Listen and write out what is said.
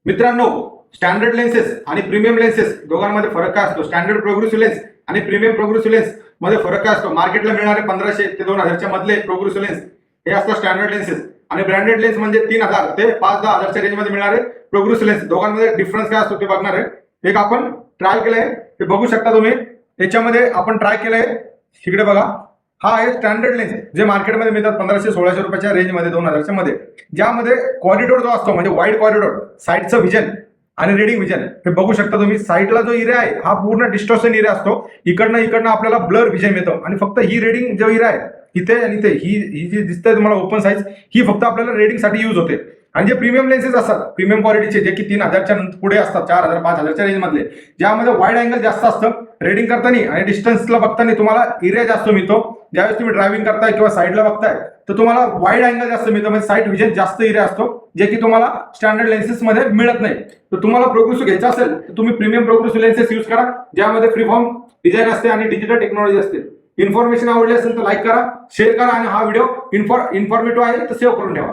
मित्रांनो, standard lenses आणि premium lenses दोघांमध्ये फरक काय असतो? स्टँडर्ड प्रोग्रेसिव्ह लेन्स आणि प्रीमियम प्रोग्रेसिव्ह लेन्स मध्ये फरक काय असतो? मार्केटला मिळणारे 1500 ते 2000च्या मधले प्रोग्रेसिव्ह लेन्स हे असतात स्टँडर्ड लेन्सेस, आणि ब्रँडेड लेन्स म्हणजे 3000 ते 5-10,000च्या रेंजमध्ये मिळणारे प्रोग्रेसिव्ह लेन्स. दोघांमध्ये डिफरन्स काय असतो ते बघणार आहे. एक आपण ट्राय केलंय, ते बघू शकता तुम्ही. याच्यामध्ये आपण ट्राय केलंय, इकडे बघा. हा आहे स्टँडर्ड लेन्स, जे मार्केटमध्ये मिळतात 1500-1600 रुपयाच्या रेंजमध्ये, 2000च्या मध्ये. ज्यामध्ये कॉरिडोर जो असतो म्हणजे वाईड कॉरिडोर, साईडचं व्हिजन आणि रीडिंग व्हिजन हे बघू शकता तुम्ही. साईडला जो एरिया आहे हा पूर्ण डिस्टॉर्शन एरिया असतो. इकडनं आपल्याला ब्लर व्हिजन येतं, आणि फक्त ही रीडिंग जो एरिया आहे इथे आणि इथे ही जी दिसते तुम्हाला ओपन साईज, ही फक्त आपल्याला रीडिंगसाठी यूज होते. आणि जे प्रीमियम लेन्सेस असतात, प्रीमियम क्वालिटीचे, जे की 3000च्या पुढे असतात, 4000-5000च्या रेंज मधले, ज्यामध्ये वाईड अँगल जास्त असतं रीडिंग करताना आणि डिस्टन्सला बघताना तुम्हाला एरिया जास्त मिळतो. ज्यावेळेस तुम्ही ड्रायव्हिंग करताय किंवा साईडला बघताय तर तुम्हाला वाईड अँगल जास्त मिळतो, म्हणजे साईड व्हिजन जास्त एरिया असतो, जे की तुम्हाला स्टँडर्ड लेन्सेस मध्ये मिळत नाही. तर तुम्हाला प्रोग्रेसिव्ह घ्यायचा असेल तर तुम्ही प्रीमियम प्रोग्रेसिव्ह लेन्सेस यूज करा, ज्यामध्ये फ्रीफॉर्म डिझाईन असते आणि डिजिटल टेक्नॉलॉजी असते. इन्फॉर्मेशन आवडली असेल तर लाईक करा, शेअर करा, आणि हा व्हिडिओ इन्फॉर्मेटिव्ह आहे तर सेव्ह करून ठेवा.